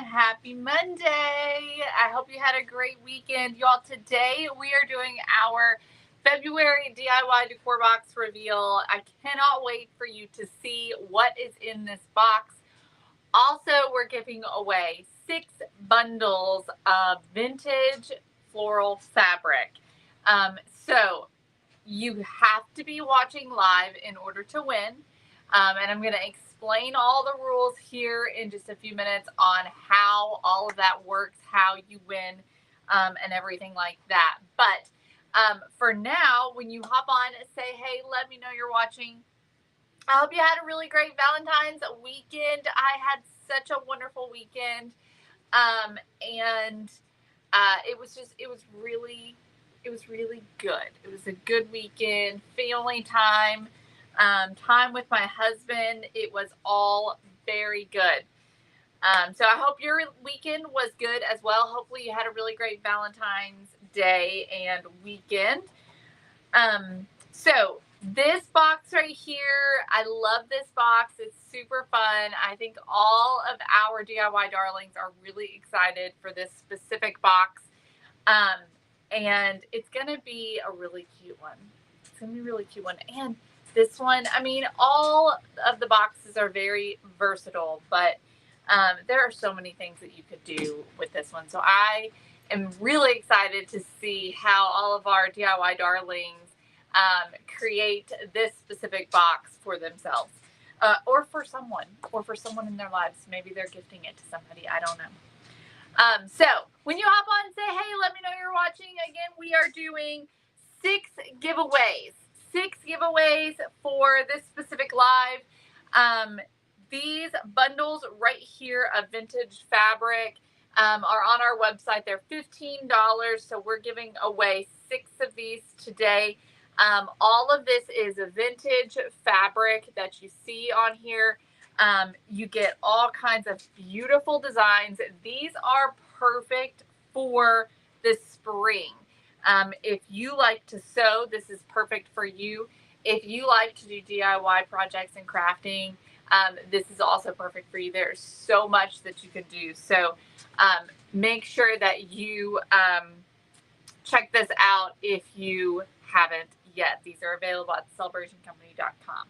Happy Monday. I hope you had a great weekend. Y'all, today we are doing our February DIY decor box reveal. I cannot wait for you to see what is in this box. Also, we're giving away 6 bundles of vintage floral fabric. So you have to be watching live in order to win. And I'm going to explain all the rules here in just a few minutes on how all of that works, how you win, and everything like that. But for now, when you hop on, say, hey, let me know you're watching. I hope you had a really great Valentine's weekend. I had such a wonderful weekend. And it was really good. It was a good weekend, family time, time with my husband. It was all very good. So I hope your weekend was good as well. Hopefully you had a really great Valentine's Day and weekend. So this box right here, I love this box. It's super fun. I think all of our DIY darlings are really excited for this specific box. And it's going to be a really cute one. It's going to be a really cute one. And this one, I mean, all of the boxes are very versatile, but there are so many things that you could do with this one. So I am really excited to see how all of our DIY darlings create this specific box for themselves, or for someone in their lives. Maybe they're gifting it to somebody. I don't know. So when you hop on and say, hey, let me know you're watching. Again, we are doing 6 giveaways. 6 giveaways for this specific live. These bundles right here of vintage fabric are on our website. They're $15. So we're giving away 6 of these today. All of this is a vintage fabric that you see on here. You get all kinds of beautiful designs. These are perfect for the spring. If you like to sew, this is perfect for you. If you like to do DIY projects and crafting, this is also perfect for you. There's so much that you could do. So make sure that you check this out if you haven't yet. These are available at celebrationcompany.com.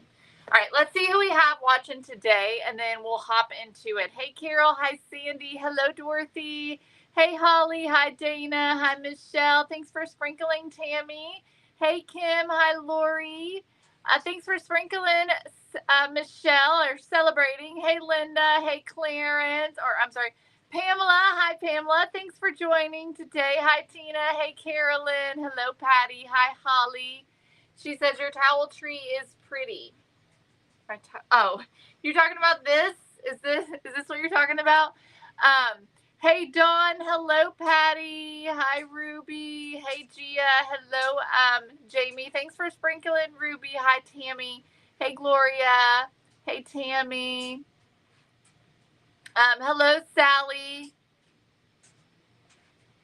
All right, let's see who we have watching today, and then we'll hop into it. Hey, Carol. Hi, Sandy. Hello, Dorothy. Hey, Holly. Hi, Dana. Hi, Michelle. Thanks for sprinkling, Tammy. Hey, Kim. Hi, Lori. Thanks for sprinkling, Michelle, or celebrating. Hey, Linda. Hey, Clarence. Or, I'm sorry, Pamela. Hi, Pamela. Thanks for joining today. Hi, Tina. Hey, Carolyn. Hello, Patty. Hi, Holly. She says your towel tree is pretty. Oh, you're talking about this? Is this what you're talking about? Hey, Dawn. Hello, Patty. Hi, Ruby. Hey, Gia. Hello, Jamie. Thanks for sprinkling, Ruby. Hi, Tammy. Hey, Gloria. Hey, Tammy. Hello, Sally.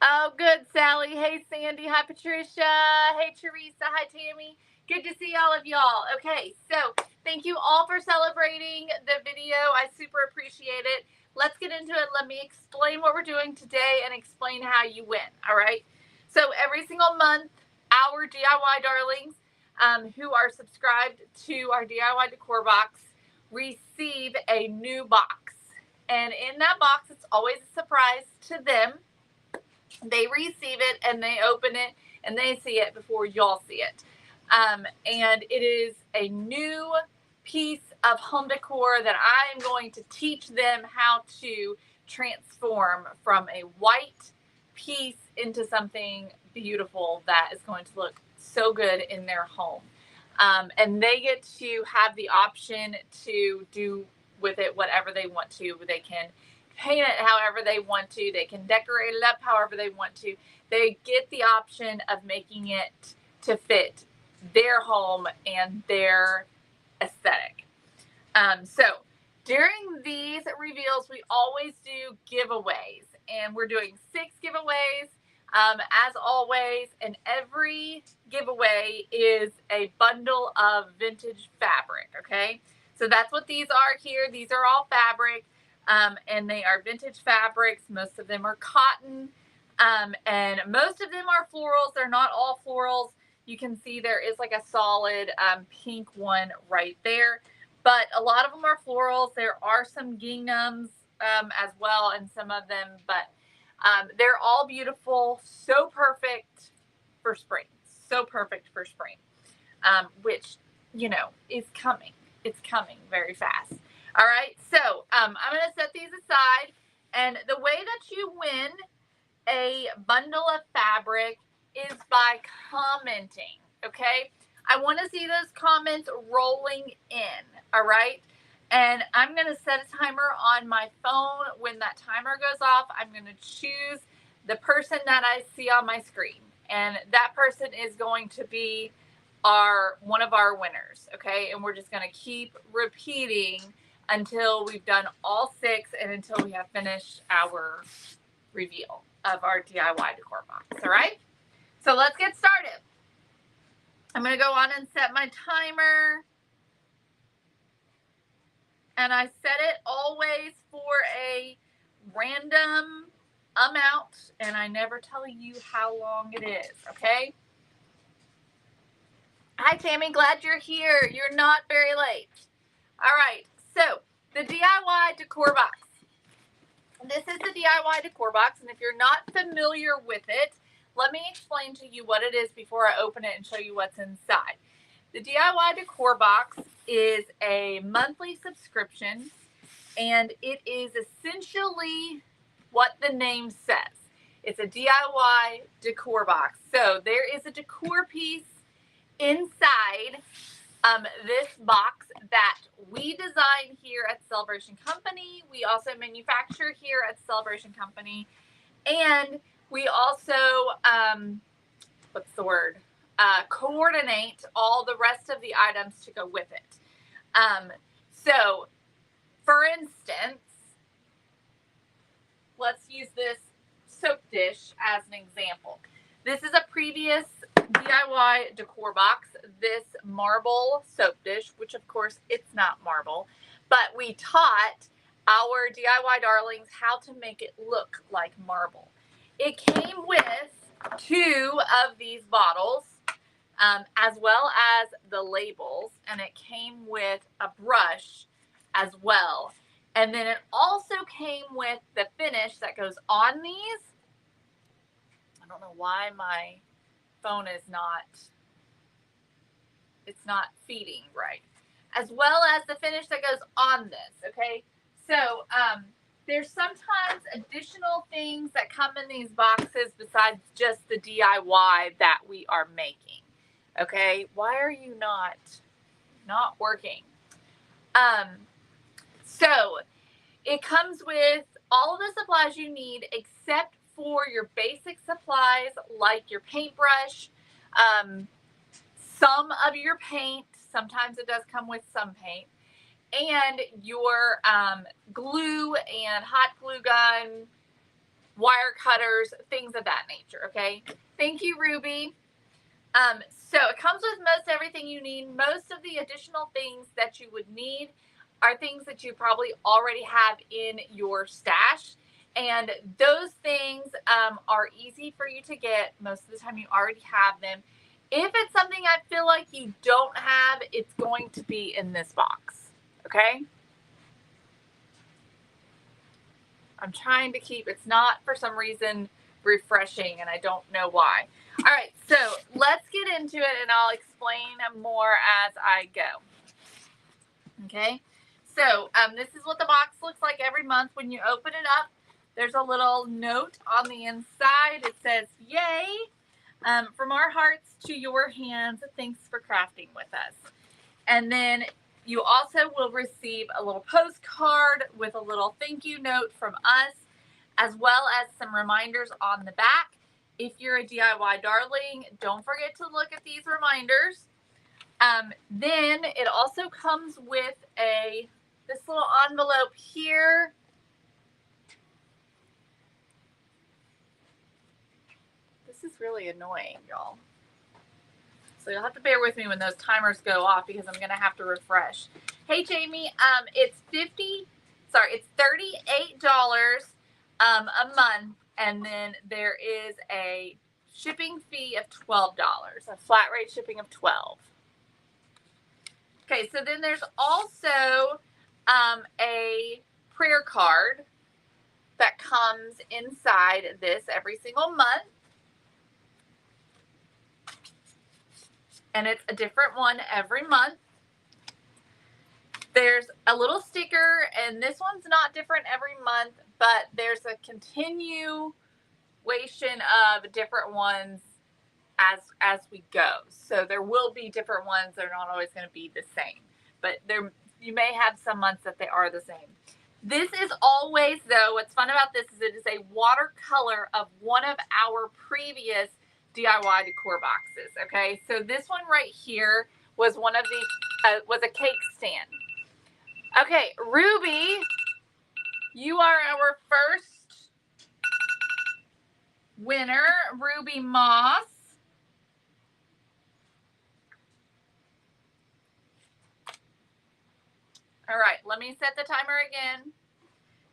Oh, good, Sally. Hey, Sandy. Hi, Patricia. Hey, Teresa. Hi, Tammy. Good to see all of y'all. Okay, so thank you all for celebrating the video. I super appreciate it. Let's get into it. Let me explain what we're doing today and explain how you win, all right? So every single month, our DIY darlings who are subscribed to our DIY decor box receive a new box. And in that box, it's always a surprise to them. They receive it and they open it and they see it before y'all see it. And it is a new piece of home decor that I am going to teach them how to transform from a white piece into something beautiful that is going to look so good in their home. And they get to have the option to do with it whatever they want to. They can paint it however they want to. They can decorate it up however they want to. They get the option of making it to fit their home and their aesthetic. So during these reveals, we always do giveaways, and we're doing 6 giveaways as always, and every giveaway is a bundle of vintage fabric. Okay, so that's what these are here. These are all fabric. And they are vintage fabrics. Most of them are cotton, and most of them are florals. They're not all florals. You can see there is like a solid pink one right there, but a lot of them are florals. There are some ginghams as well in some of them, but they're all beautiful. So perfect for spring. So perfect for spring, which, you know, is coming. It's coming very fast. All right, so I'm going to set these aside, and the way that you win a bundle of fabric is by commenting, okay? I want to see those comments rolling in, all right? And I'm going to set a timer on my phone. When that timer goes off, I'm going to choose the person that I see on my screen, and that person is going to be one of our winners, okay? And we're just going to keep repeating until we've done all 6 and until we have finished our reveal of our DIY decor box. All right, so let's get started. I'm going to go on and set my timer, and I set it always for a random amount, and I never tell you how long it is. Okay. Hi Tammy, glad you're here. You're not very late. All right, so the DIY decor box. This is the DIY decor box, and if you're not familiar with it, let me explain to you what it is before I open it and show you what's inside. The DIY decor box is a monthly subscription, and it is essentially what the name says. It's a DIY decor box. So there is a decor piece inside this box that we design here at Celebration Company. We also manufacture here at Celebration Company, and we also coordinate all the rest of the items to go with it. So for instance, let's use this soap dish as an example. This is a previous DIY decor box, this marble soap dish, which of course it's not marble, but we taught our DIY darlings how to make it look like marble. It came with 2 of these bottles, as well as the labels, and it came with a brush as well. And then it also came with the finish that goes on these. I don't know why my phone is it's not feeding right, as well as the finish that goes on this. Okay, so there's sometimes additional things that come in these boxes besides just the DIY that we are making. Okay, why are you not working? So it comes with all of the supplies you need except for your basic supplies like your paintbrush, some of your paint. Sometimes it does come with some paint, and your glue and hot glue gun, wire cutters, things of that nature. Okay, thank you, Ruby. So it comes with most everything you need. Most of the additional things that you would need are things that you probably already have in your stash. And those things are easy for you to get. Most of the time you already have them. If it's something I feel like you don't have, it's going to be in this box. Okay? I'm trying to keep, it's not for some reason refreshing, and I don't know why. All right, so let's get into it, and I'll explain more as I go. Okay, so this is what the box looks like every month. When you open it up, there's a little note on the inside. It says, yay, from our hearts to your hands, thanks for crafting with us. And then you also will receive a little postcard with a little thank you note from us, as well as some reminders on the back. If you're a DIY darling, don't forget to look at these reminders. Then it also comes with this little envelope here. This is really annoying, y'all. So you'll have to bear with me when those timers go off because I'm going to have to refresh. Hey, Jamie, it's 50 sorry, it's $38 a month, and then there is a shipping fee of $12, a flat rate shipping of $12. Okay, so then there's also a prayer card that comes inside this every single month. And it's a different one every month. There's a little sticker, and this one's not different every month, but there's a continuation of different ones as we go. So there will be different ones. They're not always going to be the same, but you may have some months that they are the same. This is always, though, what's fun about this is it is a watercolor of one of our previous DIY decor boxes. Okay, so this one right here was one of the was a cake stand. Okay, Ruby, you are our first winner, Ruby Moss. All right, let me set the timer again.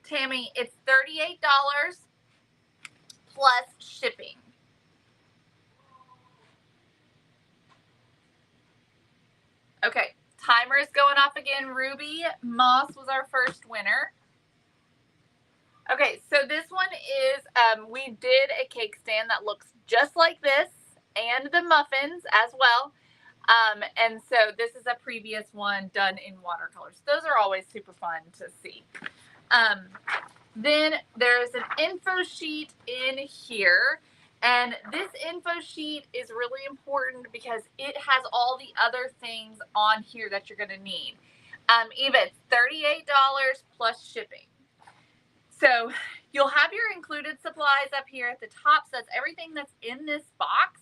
Tammy, it's $38 plus shipping. Okay, timer is going off again. Ruby Moss was our first winner. Okay, so this one is, we did a cake stand that looks just like this, and the muffins as well. And so this is a previous one done in watercolors. Those are always super fun to see. Then there's an info sheet in here. And this info sheet is really important because it has all the other things on here that you're going to need. Eva, it's $38 plus shipping. So you'll have your included supplies up here at the top. So that's everything that's in this box.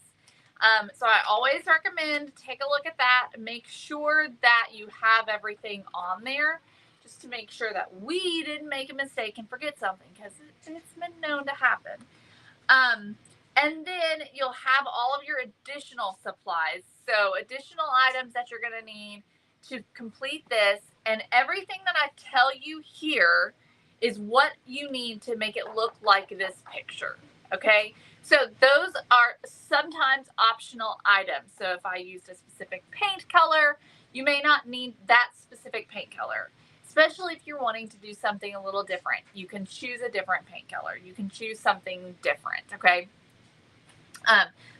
So I always recommend take a look at that. Make sure that you have everything on there, just to make sure that we didn't make a mistake and forget something, because it's been known to happen. And then you'll have all of your additional supplies. So additional items that you're going to need to complete this. And everything that I tell you here is what you need to make it look like this picture. Okay? So those are sometimes optional items. So if I used a specific paint color, you may not need that specific paint color. Especially if you're wanting to do something a little different. You can choose a different paint color. You can choose something different, okay?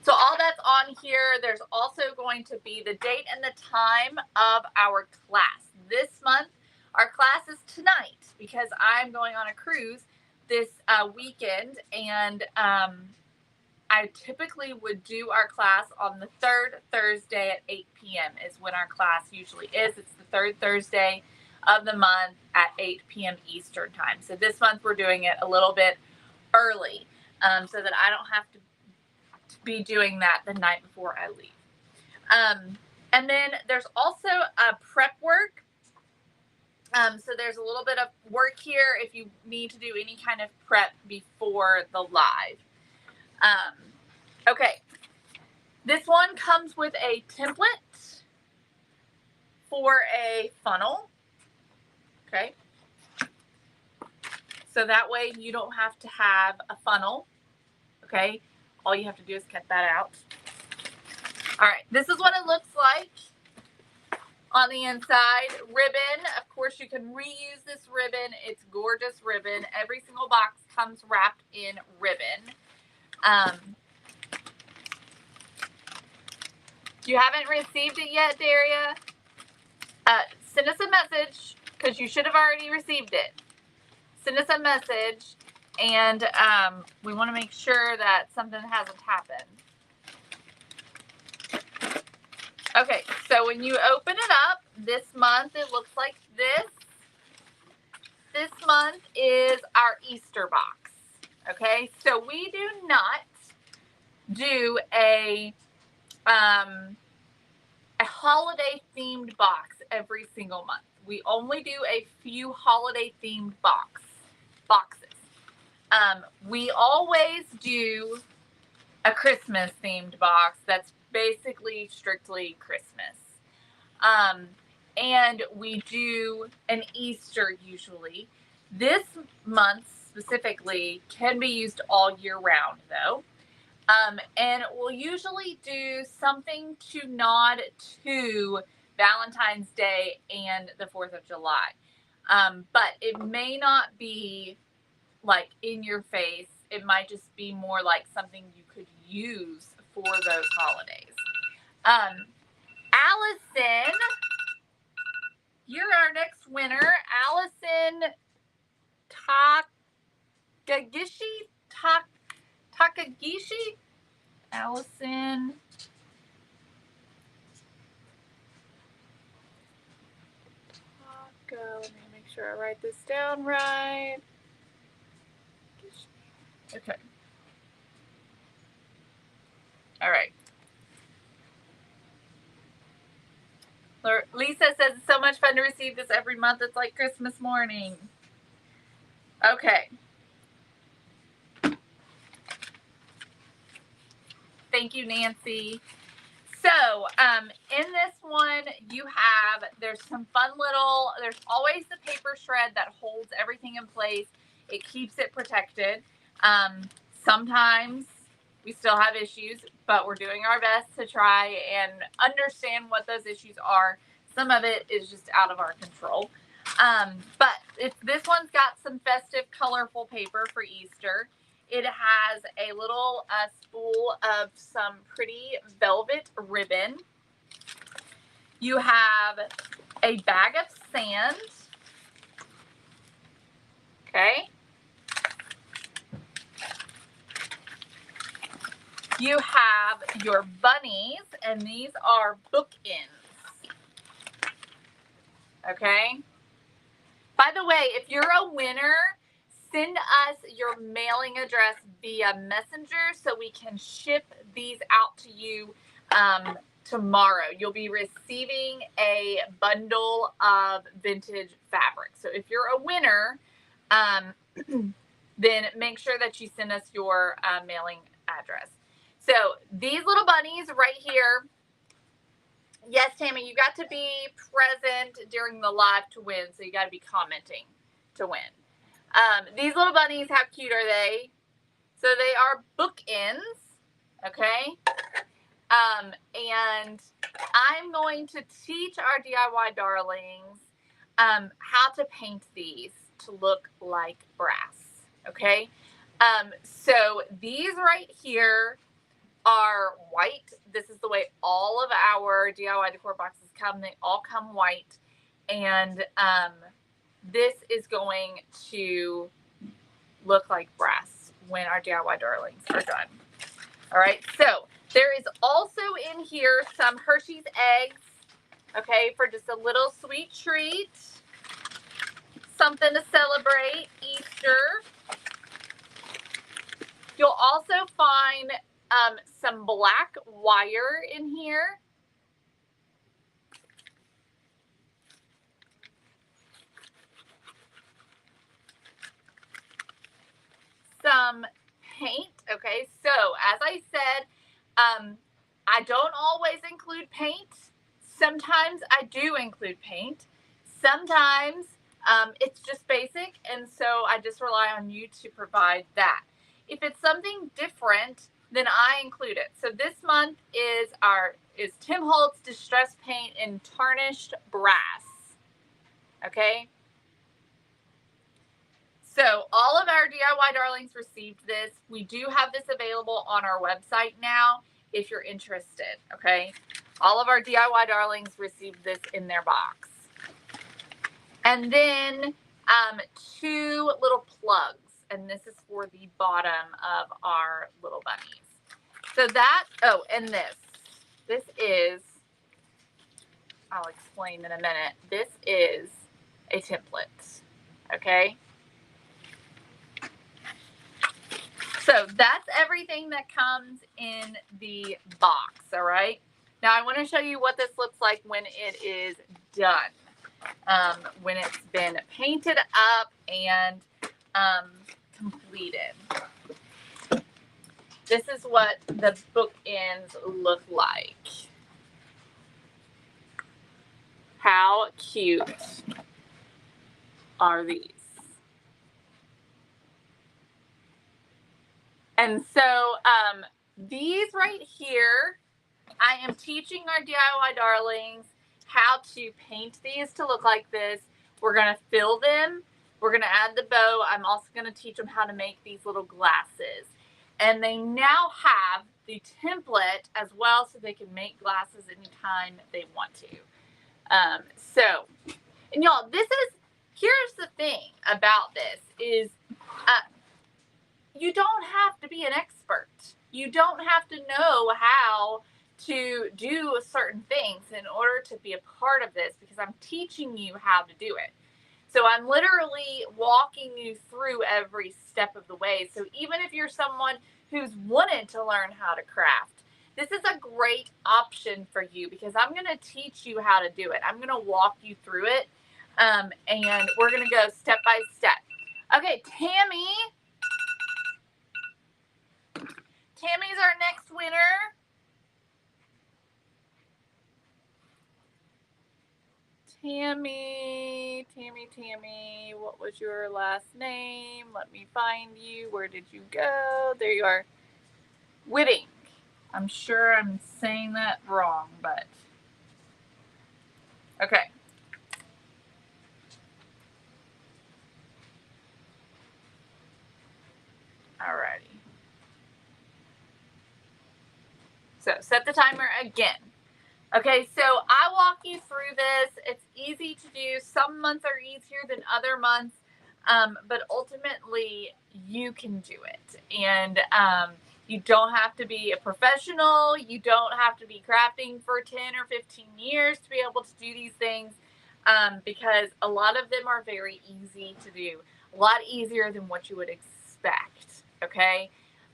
So all that's on here. There's also going to be the date and the time of our class. This month, our class is tonight because I'm going on a cruise this weekend, and I typically would do our class on the third Thursday at 8 p.m. is when our class usually is. It's the third Thursday of the month at 8 p.m. Eastern time. So this month we're doing it a little bit early so that I don't have to be doing that the night before I leave. And then there's also a prep work. So there's a little bit of work here if you need to do any kind of prep before the live. Okay. This one comes with a template for a funnel. Okay. So that way you don't have to have a funnel. Okay. All you have to do is cut that out. All right. This is what it looks like on the inside. Ribbon. Of course, you can reuse this ribbon. It's gorgeous ribbon. Every single box comes wrapped in ribbon. If you haven't received it yet, Daria, send us a message because you should have already received it. Send us a message, and we want to make sure that something hasn't happened. Okay, so when you open it up, this month it looks like this. This month is our Easter box. Okay, so we do not do a holiday themed box every single month. We only do a few holiday themed boxes. We always do a Christmas themed box that's basically strictly Christmas. And we do an Easter usually. This month specifically can be used all year round though. And we'll usually do something to nod to Valentine's Day and the 4th of July. But it may not be like in your face. It might just be more like something you could use for those holidays. Allison, you're our next winner. Allison Takagishi. Allison. Let me make sure I write this down right. Okay. All right. Lisa says it's so much fun to receive this every month. It's like Christmas morning. Okay. Thank you, Nancy. So, in this one, there's some fun there's always the paper shred that holds everything in place. It keeps it protected. Sometimes we still have issues, but we're doing our best to try and understand what those issues are. Some of it is just out of our control. But this one's got some festive, colorful paper for Easter. It has a little spool of some pretty velvet ribbon. You have a bag of sand. Okay. You have your bunnies, and these are bookends. Okay. By the way, if you're a winner, send us your mailing address via Messenger so we can ship these out to you tomorrow. You'll be receiving a bundle of vintage fabric. So if you're a winner, then make sure that you send us your mailing address. So these little bunnies right here. Yes, Tammy, you got to be present during the live to win, so you got to be commenting to win. These little bunnies, how cute are they? So they are bookends, okay? And I'm going to teach our DIY darlings how to paint these to look like brass, okay? So these right here are white. This is the way all of our DIY decor boxes come. They all come white. And this is going to look like brass when our DIY darlings are done. All right, so there is also in here some Hershey's eggs, okay, for just a little sweet treat. Something to celebrate Easter. You'll also find some black wire in here. Some paint. Okay, so as I said, I don't always include paint. Sometimes I do include paint. Sometimes it's just basic, and so I just rely on you to provide that. If it's something different, then I include it. So this month is Tim Holtz Distress Paint in Tarnished Brass. Okay. So all of our DIY darlings received this. We do have this available on our website now if you're interested, okay? All of our DIY darlings received this in their box. And then 2 little plugs, and this is for the bottom of our little bunnies. So that, and this is, I'll explain in a minute. This is a template, okay? So that's everything that comes in the box, all right? Now I want to show you what this looks like when it is done, when it's been painted up and completed. This is what the bookends look like. How cute are these? And so these right here, I am teaching our DIY darlings how to paint these to look like this. We're going to fill them. We're going to add the bow. I'm also going to teach them how to make these little glasses. And they now have the template as well, so they can make glasses anytime they want to. And y'all, here's the thing about this is you don't have to be an expert. You don't have to know how to do certain things in order to be a part of this, because I'm teaching you how to do it. So I'm literally walking you through every step of the way. So even if you're someone who's wanted to learn how to craft, this is a great option for you, because I'm going to teach you how to do it. I'm going to walk you through it, and we're going to go step by step. Okay, Tammy's our next winner. Tammy, what was your last name? Let me find you. Where did you go? There you are. Whitting. I'm sure I'm saying that wrong, but okay. Alrighty. So set the timer again. Okay, so I walk you through this. It's easy to do. Some months are easier than other months, but ultimately you can do it. And you don't have to be a professional. You don't have to be crafting for 10 or 15 years to be able to do these things, because a lot of them are very easy to do. A lot easier than what you would expect, okay?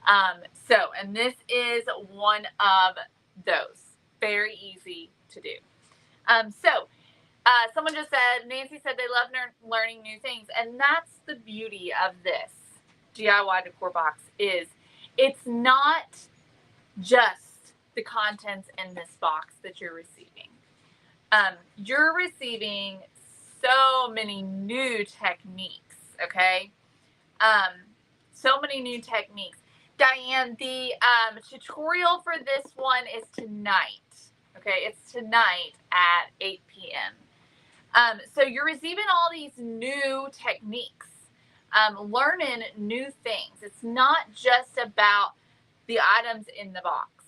And this is one of those. Very easy to do. Someone just said, Nancy said they love learning new things. And that's the beauty of this DIY Decor Box is it's not just the contents in this box that you're receiving. You're receiving so many new techniques, okay? So many new techniques. Diane, the tutorial for this one is tonight. Okay, it's tonight at 8 p.m. So you're receiving all these new techniques, learning new things. It's not just about the items in the box.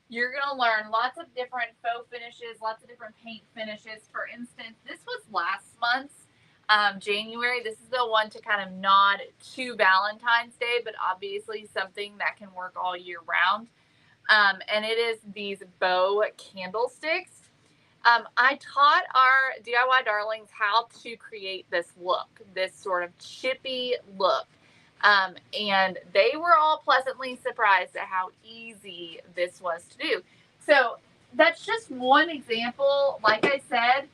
You're going to learn lots of different faux finishes, lots of different paint finishes. For instance, this was last month's January. This is the one to kind of nod to Valentine's Day, but obviously something that can work all year round. And it is these bow candlesticks. I taught our DIY darlings how to create this look, this sort of chippy look. And they were all pleasantly surprised at how easy this was to do. So that's just one example. Like I said,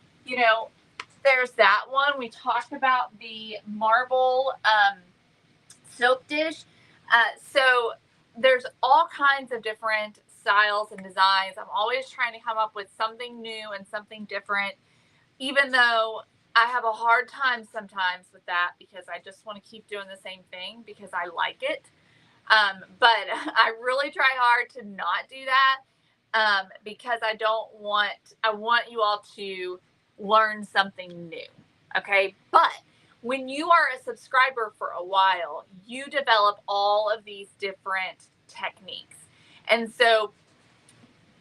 there's that one. We talked about the marble soap dish. So there's all kinds of different styles and designs. I'm always trying to come up with something new and something different, even though I have a hard time sometimes with that, because I just want to keep doing the same thing because I like it. But I really try hard to not do that, because I want you all to learn something new. Okay. But when you are a subscriber for a while, you develop all of these different techniques. And so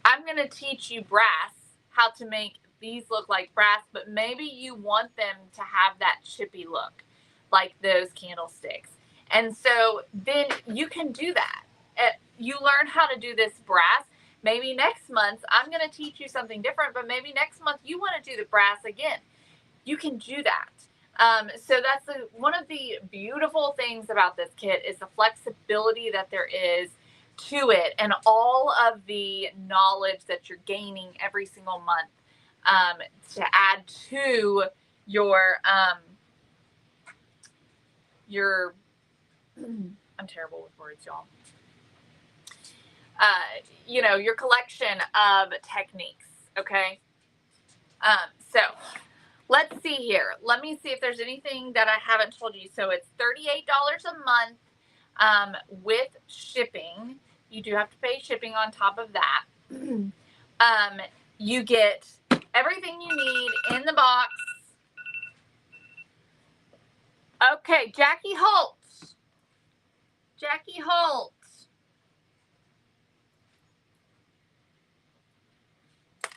I'm going to teach you brass, how to make these look like brass, but maybe you want them to have that chippy look like those candlesticks. And so then you can do that. You learn how to do this brass. Maybe next month I'm going to teach you something different, but maybe next month you want to do the brass again. You can do that. So that's one of the beautiful things about this kit is the flexibility that there is to it, and all of the knowledge that you're gaining every single month to add to your I'm terrible with words, y'all. Your collection of techniques. Okay. So let's see here. Let me see if there's anything that I haven't told you. So it's $38 a month. with shipping. You do have to pay shipping on top of that. You get everything you need in the box. Okay, Jackie Holt. Jackie Holt.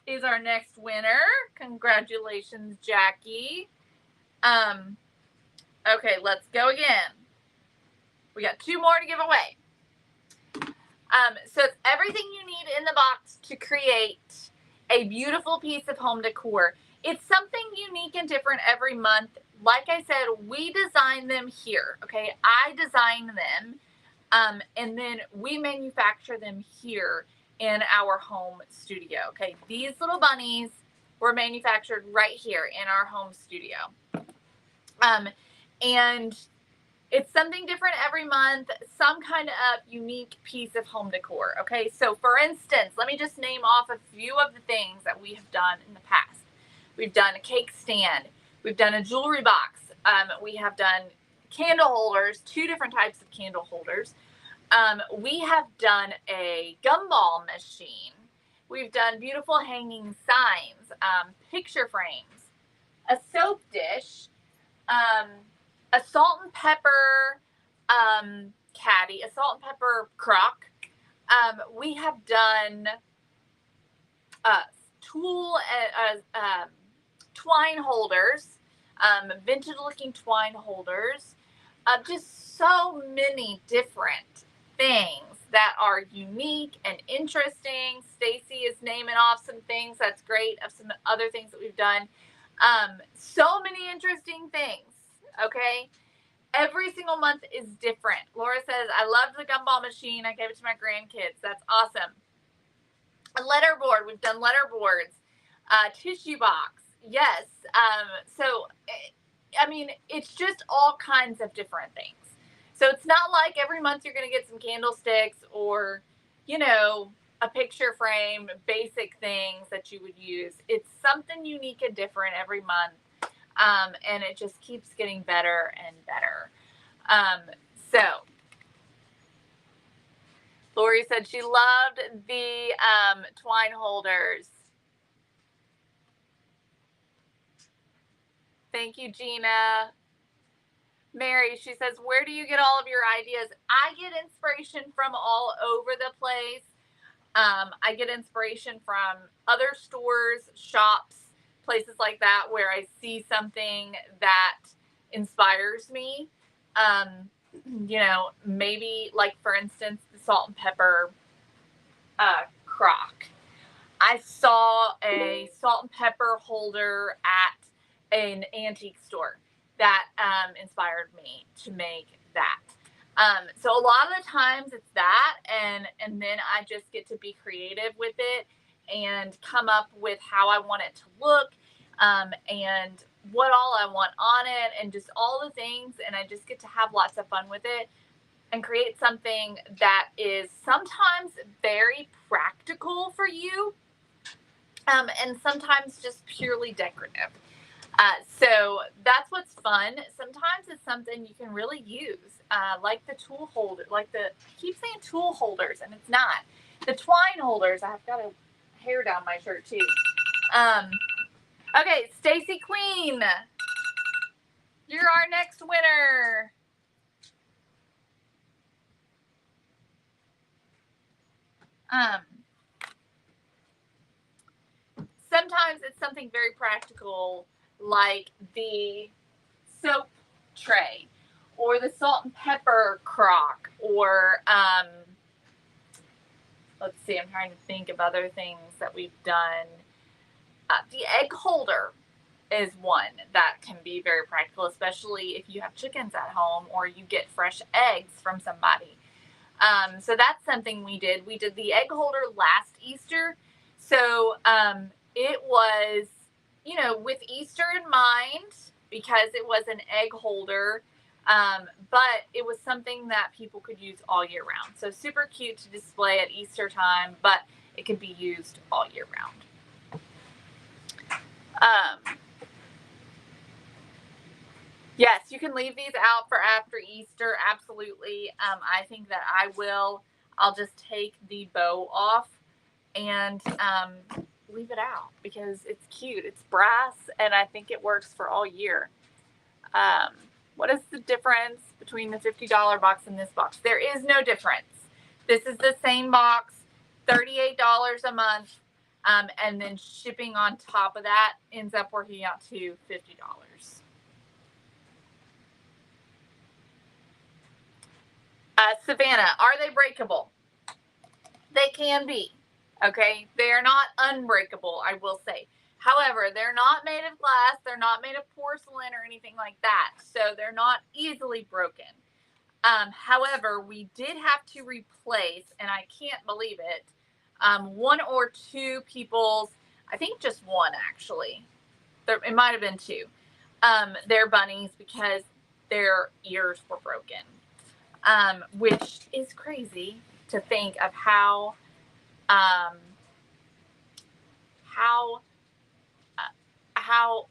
Is our next winner. Congratulations, Jackie. Okay, let's go again. We got 2 more to give away. So it's everything you need in the box to create a beautiful piece of home decor. It's something unique and different every month. Like I said, we design them here, okay? I design them, and then we manufacture them here in our home studio, okay? These little bunnies were manufactured right here in our home studio. And it's something different every month, some kind of unique piece of home decor, okay? So for instance, let me just name off a few of the things that we have done in the past. We've done a cake stand. We've done a jewelry box. We have done candle holders, 2 different types of candle holders. We have done a gumball machine. We've done beautiful hanging signs, picture frames, a soap dish, a salt and pepper caddy, a salt and pepper crock. We have done twine holders, vintage looking twine holders, just so many different things that are unique and interesting. Stacy is naming off some things. That's great. Of some other things that we've done. So many interesting things. Okay. Every single month is different. Laura says, I loved the gumball machine. I gave it to my grandkids. That's awesome. A letterboard. We've done letterboards. Tissue box. Yes. So, I mean, it's just all kinds of different things. So it's not like every month you're going to get some candlesticks or, you know, a picture frame, basic things that you would use. It's something unique and different every month. And it just keeps getting better and better. So Lori said she loved the twine holders. Thank you, Gina. Mary, she says, where do you get all of your ideas? I get inspiration from all over the place. I get inspiration from other stores, shops, places like that where I see something that inspires me. You know, maybe like, for instance, the salt and pepper crock. I saw a salt and pepper holder at an antique store that inspired me to make that. So a lot of the times it's that, and then I just get to be creative with it and come up with how I want it to look, and what all I want on it, and just all the things, and I just get to have lots of fun with it and create something that is sometimes very practical for you, and sometimes just purely decorative. So that's what's fun. Sometimes it's something you can really use, like the tool holder, I keep saying tool holders, and it's not. The twine holders, I've got a hair down my shirt too. Okay, Stacy Queen, you're our next winner. Sometimes it's something very practical, like the soap tray or the salt and pepper crock, or let's see, I'm trying to think of other things that we've done. The egg holder is one that can be very practical, especially if you have chickens at home or you get fresh eggs from somebody. So that's something we did. We did the egg holder last Easter. So it was, you know, with Easter in mind, because it was an egg holder, but it was something that people could use all year round. So super cute to display at Easter time, but it could be used all year round. Yes, you can leave these out for after Easter. Absolutely. I think that I will. I'll just take the bow off and leave it out because it's cute. It's brass, and I think it works for all year. What is the difference between the $50 box and this box? There is no difference. This is the same box, $38 a month, and then shipping on top of that ends up working out to $50. Savannah, are they breakable? They can be. Okay, they are not unbreakable, I will say. However, they're not made of glass, they're not made of porcelain or anything like that, so they're not easily broken. However, we did have to replace, and I can't believe it, one or two people's, I think just one actually, it might have been two, their bunnies because their ears were broken, which is crazy to think of how um, how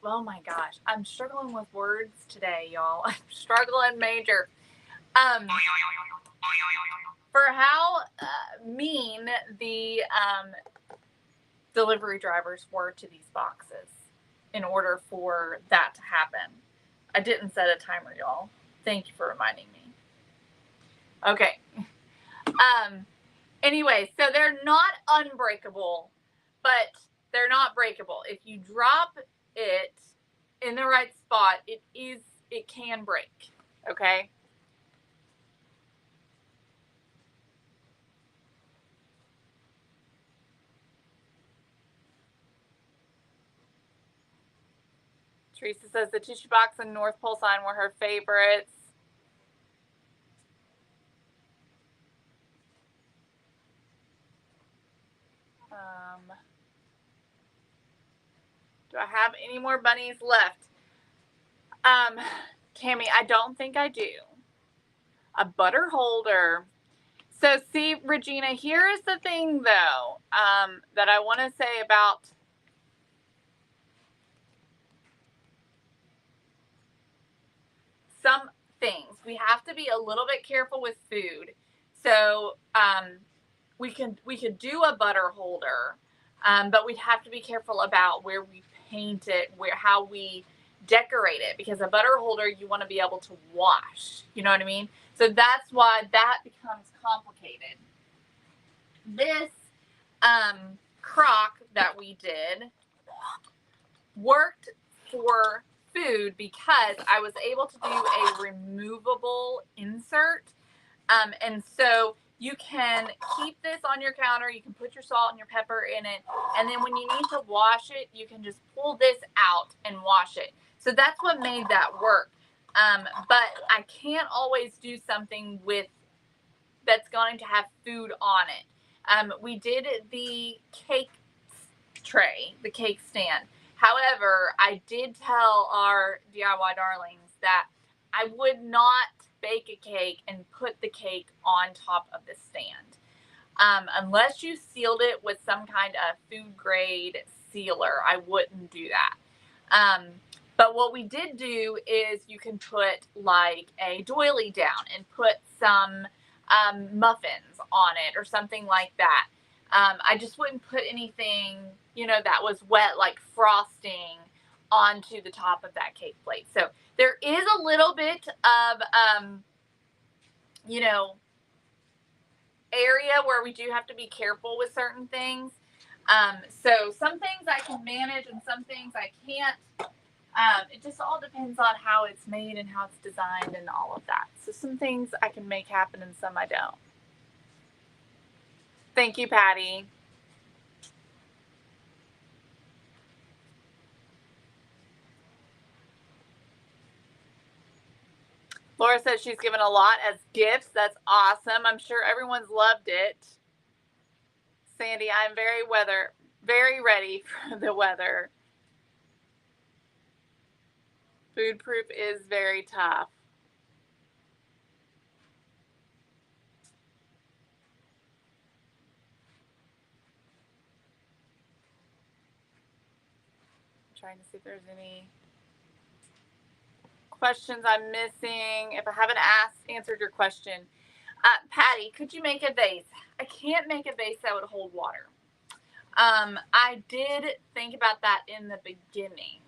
oh my gosh, I'm struggling with words today, y'all. I'm struggling major. For how mean the delivery drivers were to these boxes in order for that to happen. I didn't set a timer, y'all. Thank you for reminding me. Okay. Anyway, so they're not unbreakable, but they're not breakable. If you drop it in the right spot, it can break. Okay. Teresa says the tissue box and North Pole sign were her favorites. Do I have any more bunnies left? Tammy, I don't think I do. A butter holder. So see, Regina, here is the thing though, that I want to say about some things. We have to be a little bit careful with food. So we could do a butter holder, but we'd have to be careful about where we paint it, how we decorate it, because a butter holder you want to be able to wash. You know what I mean? So that's why that becomes complicated. This crock that we did worked for food because I was able to do a removable insert. And so you can keep this on your counter. You can put your salt and your pepper in it. And then when you need to wash it, you can just pull this out and wash it. So that's what made that work. But I can't always do something with that's going to have food on it. We did the cake tray, the cake stand. However, I did tell our DIY darlings that I would not bake a cake and put the cake on top of the stand. Unless you sealed it with some kind of food grade sealer, I wouldn't do that. But what we did do is you can put like a doily down and put some muffins on it or something like that. I just wouldn't put anything, that was wet, like frosting, onto the top of that cake plate. So there is a little bit of, area where we do have to be careful with certain things. So some things I can manage and some things I can't. It just all depends on how it's made and how it's designed and all of that. So some things I can make happen and some I don't. Thank you, Patty. Laura says she's given a lot as gifts. That's awesome. I'm sure everyone's loved it. Sandy, I'm very ready for the weather. Food proof is very tough. I'm trying to see if there's any questions I'm missing. If I haven't answered your question. Patty, could you make a vase? I can't make a vase that would hold water. I did think about that in the beginning.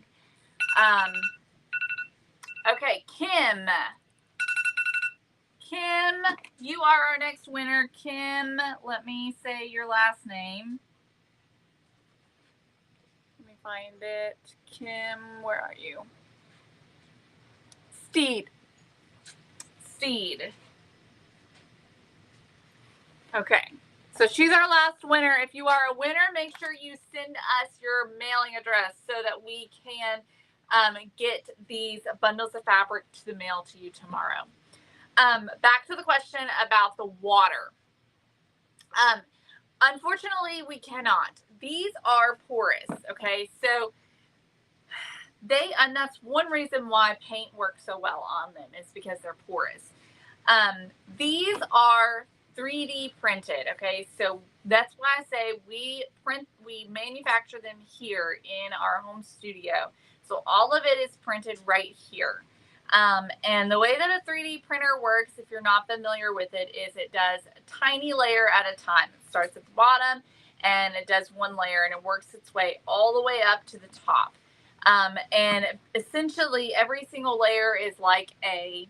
Okay, Kim. Kim, you are our next winner. Kim, let me say your last name. Let me find it. Kim, where are you? Steed. Okay, so she's our last winner. If you are a winner, make sure you send us your mailing address so that we can get these bundles of fabric to the mail to you tomorrow. Back to the question about the water. Unfortunately, we cannot. These are porous, okay? So and that's one reason why paint works so well on them, is because they're porous. These are 3D printed, okay? So that's why I say we manufacture them here in our home studio. So all of it is printed right here. And the way that a 3D printer works, if you're not familiar with it, is it does a tiny layer at a time. It starts at the bottom and it does one layer and it works its way all the way up to the top. And essentially every single layer is like a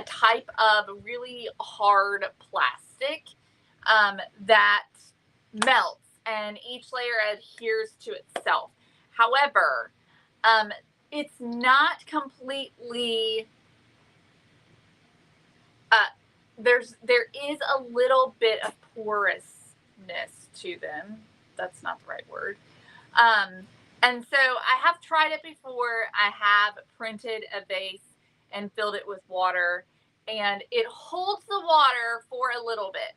type of really hard plastic that melts, and each layer adheres to itself. However, it's not completely, there is a little bit of porousness to them. That's not the right word. And so I have tried it before. I have printed a vase and filled it with water, and it holds the water for a little bit.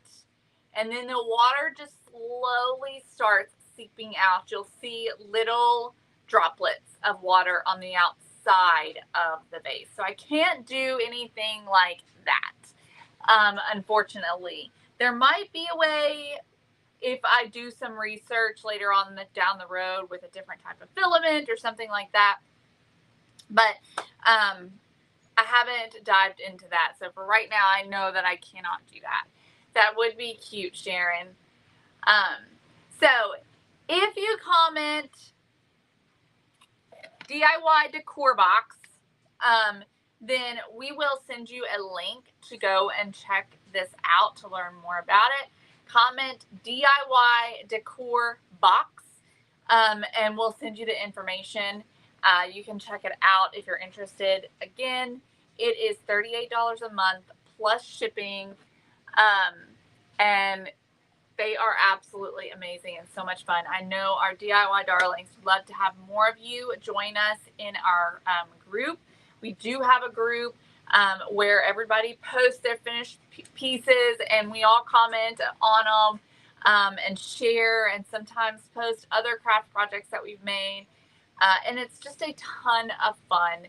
And then the water just slowly starts seeping out. You'll see little droplets of water on the outside of the vase. So I can't do anything like that, unfortunately. There might be a way, if I do some research later on down the road with a different type of filament or something like that. But I haven't dived into that. So for right now, I know that I cannot do that. That would be cute, Sharon. So if you comment DIY Decor Box, then we will send you a link to go and check this out to learn more about it. Comment DIY Decor Box, and we'll send you the information. You can check it out if you're interested. Again, it is $38 a month plus shipping, and they are absolutely amazing and so much fun. I know our DIY darlings would love to have more of you join us in our group. We do have a group where everybody posts their finished pieces, and we all comment on them and share, and sometimes post other craft projects that we've made. And it's just a ton of fun.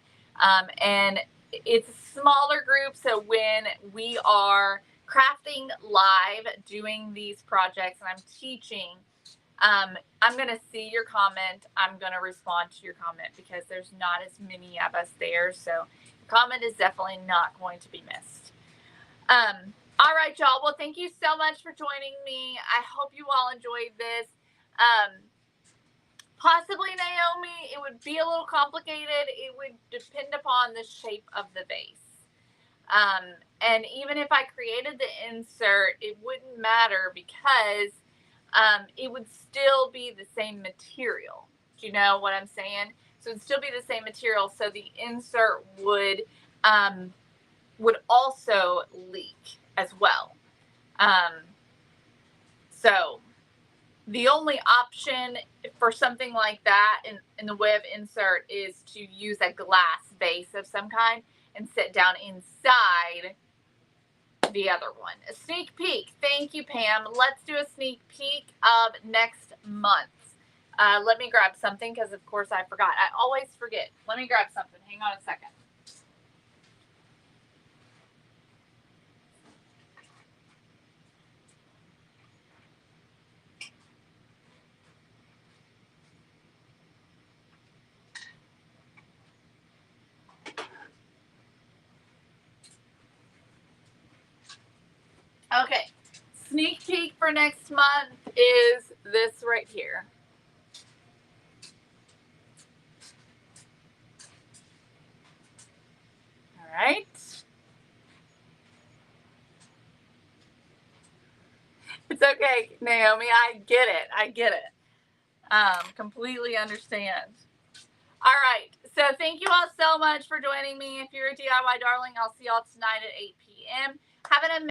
And it's a smaller group, so when we are crafting live, doing these projects, and I'm teaching, I'm going to see your comment. I'm going to respond to your comment because there's not as many of us there. So your comment is definitely not going to be missed. All right, y'all. Well, thank you so much for joining me. I hope you all enjoyed this. Possibly, Naomi, it would be a little complicated. It would depend upon the shape of the vase. And even if I created the insert, it wouldn't matter because it would still be the same material. Do you know what I'm saying? So it'd still be the same material. So the insert would also leak as well. So the only option for something like that in the way of insert is to use a glass vase of some kind and sit down inside the other one. A sneak peek. Thank you, Pam. Let's do a sneak peek of next month. Let me grab something because, of course, I forgot. I always forget. Let me grab something. Hang on a second. Okay, sneak peek for next month is this right here. All right. It's okay, Naomi. I get it. I get it. Completely understand. All right. So thank you all so much for joining me. If you're a DIY darling, I'll see y'all tonight at 8 p.m. Have an amazing